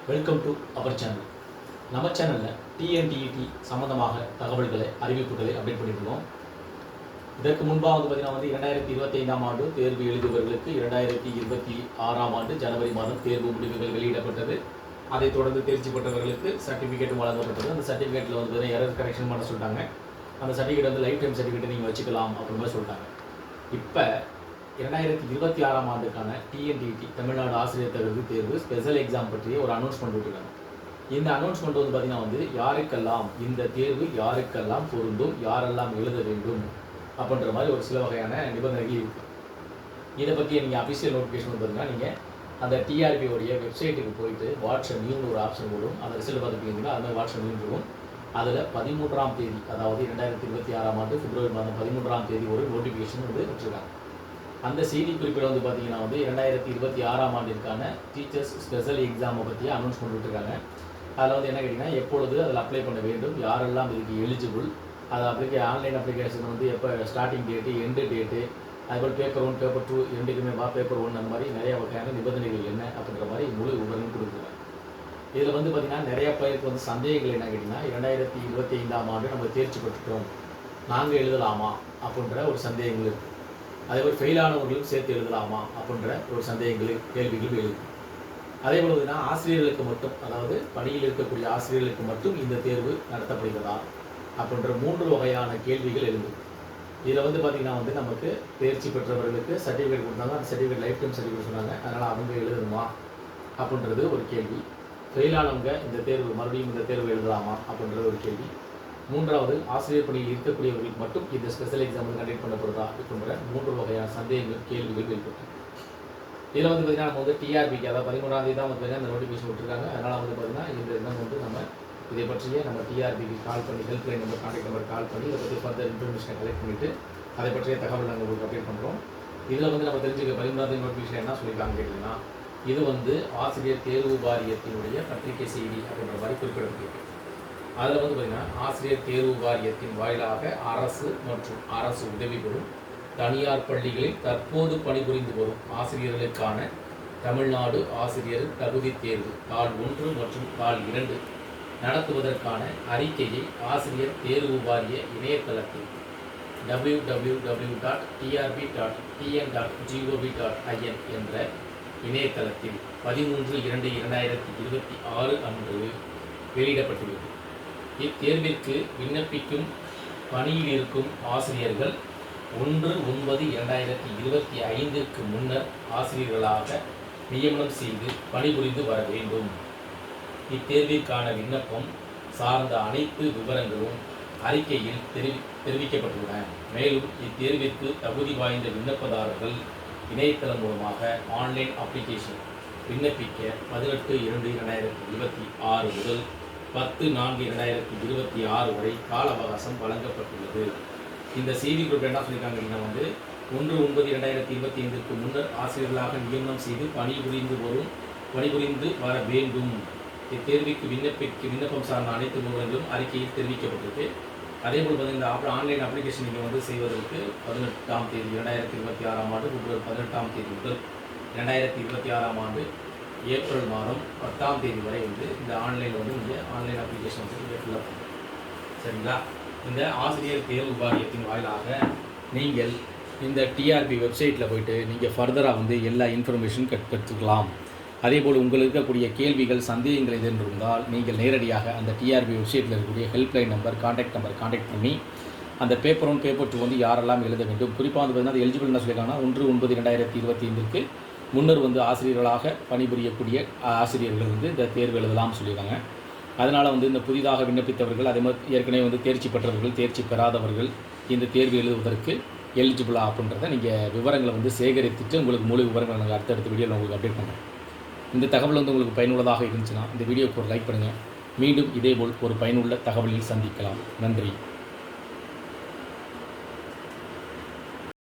Welcome to our channel. நம்ம சேனலில் TNTET சம்மந்தமாக தகவல்களை அறிவிப்புகளை அப்டேட் பண்ணிட்டுருக்கோம். இதற்கு முன்பாக பார்த்தீங்கன்னா 2025ஆம் ஆண்டு தேர்வு எழுதுபவர்களுக்கு 2026ஆம் ஆண்டு ஜனவரி மாதம் தேர்வு முடிவுகள் வெளியிடப்பட்டது. அதைத் தொடர்ந்து தேர்ச்சி பெற்றவர்களுக்கு சர்டிஃபிகேட்டும் வழங்கப்பட்டது. அந்த சர்டிஃபிகேட்டில் பார்த்தீங்கன்னா எரர் கரெக்ஷன் பண்ண சொல்லிட்டாங்க. அந்த சர்டிஃபிகேட் லைஃப் டைம் சர்டிஃபிகேட் நீங்கள் வச்சுக்கலாம் அப்படின்னு மாதிரி சொல்லிட்டாங்க. இப்போ 2026ஆம் ஆண்டுக்கான டிஎன்டிஇடி தமிழ்நாடு ஆசிரியர் தகுதி தேர்வு ஸ்பெஷல் எக்ஸாம் பற்றிய ஒரு அனௌன்ஸ்மெண்ட் விட்டுருக்காங்க. இந்த அனௌன்ஸ்மெண்ட் பார்த்தீங்கன்னா யாருக்கெல்லாம் இந்த தேர்வு யாருக்கெல்லாம் பொருந்தும், யாரெல்லாம் எழுத வேண்டும் அப்படின்ற மாதிரி ஒரு சில வகையான நிபந்தனைகள் இருக்குது. இதை பற்றி நீங்கள் அஃபிஷியல் நோட்டிஃபிகேஷன் பார்த்தீங்கன்னா நீங்கள் அந்த டிஆர்பியோடைய வெப்சைட்டுக்கு போயிட்டு வாட்ஸ்அப் நியூன்னு ஒரு ஆப்ஷன் வரும். அந்த ரிசல்ட் பார்த்துக்கிட்டிங்கன்னா அது மாதிரி வாட்ஸ்அப் நியூ இருக்கும். அதில் 13ஆம் தேதி, அதாவது 2026ஆம் ஆண்டு பிப்ரவரி மாதம் 13ஆம் தேதி ஒரு நோட்டிஃபிகேஷன் விட்டுருக்காங்க. அந்த செய்தி குறிப்பில் பார்த்தீங்கன்னா 2026ஆம் ஆண்டிற்கான டீச்சர்ஸ் ஸ்பெஷல் எக்ஸாமை பற்றி அனௌன்ஸ்மெண்ட் விட்டுருக்காங்க. அதில் என்ன கேட்டிங்கன்னா எப்பொழுது அதில் அப்ளை பண்ண வேண்டும், யாரெல்லாம் இதுக்கு எலிஜிபிள், அது ஆன்லைன் அப்ளிகேஷன் எப்போ ஸ்டார்டிங் டேட்டு, எண்டு டேட்டு, அதுபோல் பேப்பர் 1 பேப்பர் 2 ரெண்டுக்குமே பேப்பர் 1 அந்த மாதிரி நிறைய வகையான நிபந்தனைகள் என்ன அப்படின்ற மாதிரி முழு விவரம் கொடுக்குறாங்க. இதில் பார்த்தீங்கன்னா நிறைய பேருக்கு சந்தேகங்கள் என்ன கேட்டிங்கன்னா 2025ஆம் ஆண்டு நம்ம தேர்ச்சி பெற்றுட்டோம், நாங்கள் எழுதலாமா அப்படின்ற ஒரு சந்தேகங்கள் இருக்குது. அதேபோல் ஃபெயிலானவர்களும் சேர்த்து எழுதலாமா அப்படின்ற ஒரு சந்தேகங்கள் கேள்விகள் எழுது. அதேபோல் பார்த்தீங்கன்னா ஆசிரியர்களுக்கு மட்டும், அதாவது பணியில் இருக்கக்கூடிய ஆசிரியர்களுக்கு மட்டும் இந்த தேர்வு நடத்தப்படுகிறதா அப்படின்ற 3 வகையான கேள்விகள் எழுது. இதில் பார்த்தீங்கன்னா நமக்கு தேர்ச்சி பெற்றவர்களுக்கு சர்டிஃபிகேட் கொடுத்தாங்க. அந்த சர்டிஃபிகேட் லைஃப் டைம் சர்டிஃபிகேட் சொன்னாங்க. அதனால் அவங்க எழுதணுமா அப்படின்றது ஒரு கேள்வி. ஃபெயிலானவங்க இந்த தேர்வு மறுபடியும் இந்த தேர்வு எழுதலாமா அப்படின்றது ஒரு கேள்வி. 3வது ஆசிரியர் பணியில் இருக்கக்கூடியவர்களுக்கு மட்டும் இந்த ஸ்பெஷல் எக்ஸாம் கண்டக்ட் பண்ணப்படுறதா அப்படின்ற 3 வகையான சந்தேகங்கள் கேள்விகள் வெளிப்பட்டு. இதில் பார்த்தீங்கன்னா நம்ம டிஆர்பிக்கு, அதாவது 13ஆம் தேதி தான் பார்த்தீங்கன்னா அந்த நோட்டிஃபிகேஷன் விட்டுருக்காங்க. அதனால் பார்த்தீங்கன்னா இந்த தினம் நம்ம இதை பற்றிய நம்ம டிஆர்பிக்கு கால் பண்ணி helpline number contact number call பண்ணி இதை பற்றி ஃபர்தர் இன்ஃபர்மேஷனை கலெக்ட் பண்ணிவிட்டு அதை பற்றிய தகவல் நாங்கள் உங்களுக்கு அப்டேட் பண்ணுறோம். இதில் நம்ம தெரிஞ்சுக்க 13ஆம் தேதி நோட்டிஃபிகேஷன் என்ன சொல்லியிருக்காங்க கேட்டிங்கன்னா, இது ஆசிரியர் தேர்வு வாரியத்தினுடைய பத்திரிகை செய்தி அப்படின்ற மாதிரி குறிப்பிடப்பட்டிருக்கு. அதில் பார்த்தீங்கன்னா ஆசிரியர் தேர்வு வாரியத்தின் வாயிலாக அரசு மற்றும் அரசு உதவி பெறும் தனியார் பள்ளிகளில் தற்போது பணிபுரிந்து வரும் ஆசிரியர்களுக்கான தமிழ்நாடு ஆசிரியர் தகுதி தேர்வு தாள் 1 மற்றும் தாள் 2 நடத்துவதற்கான அறிக்கையை ஆசிரியர் தேர்வு வாரிய இணையதளத்தில் www.trb.tn.gov.in என்ற இணையதளத்தில் 13/2/2026 அன்று வெளியிடப்பட்டுள்ளது. இத்தேர்விற்கு விண்ணப்பிக்கும் பணியில் இருக்கும் ஆசிரியர்கள் 1/9/2025க்கு முன்னர் ஆசிரியர்களாக நியமனம் செய்து பணிபுரிந்து வர வேண்டும். இத்தேர்விற்கான விண்ணப்பம் சார்ந்த அனைத்து விவரங்களும் அறிக்கையில் தெரிவிக்கப்பட்டுள்ளன. மேலும் இத்தேர்விற்கு தகுதி வாய்ந்த விண்ணப்பதாரர்கள் இணையதளம் மூலமாக ஆன்லைன் அப்ளிகேஷன் விண்ணப்பிக்க 18/2/2026 முதல் 10/4/2026 வரை கால அவகாசம் வழங்கப்பட்டுள்ளது. இந்த செய்தி குறிப்பு என்ன சொல்லியிருக்காங்க அப்படின்னா 1/9/2025க்கு முன்னர் ஆசிரியர்களாக நியமனம் செய்து பணிபுரிந்து வர வேண்டும். இத்தேர்விற்கு விண்ணப்பம் சார்ந்த அனைத்து விவரங்களும் அறிக்கையில் தெரிவிக்கப்பட்டிருக்கு. அதேபோல் இந்த ஆன்லைன் அப்ளிகேஷன் நீங்கள் செய்வதற்கு 18ஆம் தேதி 2026ஆம் ஆண்டு பிப்ரவரி 18ஆம் தேதி முதல் 2026ஆம் ஆண்டு ஏப்ரல் மாதம் 10ஆம் தேதி வரை இந்த ஆன்லைனில் நீங்கள் ஆன்லைன் அப்ளிகேஷன் ஃபில்அப் பண்ணுங்கள். சரிங்களா? இந்த ஆசிரியர் தேர்வு வாரியத்தின் வாயிலாக நீங்கள் இந்த டிஆர்பி வெப்சைட்டில் போய்ட்டு நீங்கள் ஃபர்தராக எல்லா இன்ஃபர்மேஷன் கற்றுக்கலாம். அதேபோல் உங்களுக்கு இருக்கக்கூடிய கேள்விகள் சந்தேகங்கள் எதுன்னு இருந்தால் நீங்கள் நேரடியாக அந்த டிஆர்பி வெப்சைட்டில் இருக்கக்கூடிய ஹெல்ப்லைன் நம்பர் கான்டாக்ட் பண்ணி அந்த பேப்பர் 1 பேப்பர் 2 யாரெல்லாம் எழுத வேண்டும், குறிப்பாக பார்த்தீங்கன்னா அது எலிஜிபிள் என்ன சொல்லியிருக்காங்கன்னா 1/9/2025க்கு முன்னர் ஆசிரியர்களாக பணிபுரியக்கூடிய ஆசிரியர்கள் இந்த தேர்வு எழுதலாம் சொல்லியிருக்காங்க. அதனால் இந்த புதிதாக விண்ணப்பித்தவர்கள், அதே மாதிரி ஏற்கனவே தேர்ச்சி பெற்றவர்கள், தேர்ச்சி பெறாதவர்கள் இந்த தேர்வு எழுதுவதற்கு எலிஜிபிளா அப்படின்றத நீங்கள் விவரங்களை சேகரித்துட்டு உங்களுக்கு முழு விவரங்களை நாங்கள் அடுத்தடுத்த வீடியோவில் உங்களுக்கு அப்டேட் பண்ணுறோம். இந்த தகவல் உங்களுக்கு பயனுள்ளதாக இருந்துச்சுன்னா இந்த வீடியோக்கு ஒரு லைக் பண்ணுங்கள். மீண்டும் இதேபோல் ஒரு பயனுள்ள தகவலில் சந்திக்கலாம். நன்றி.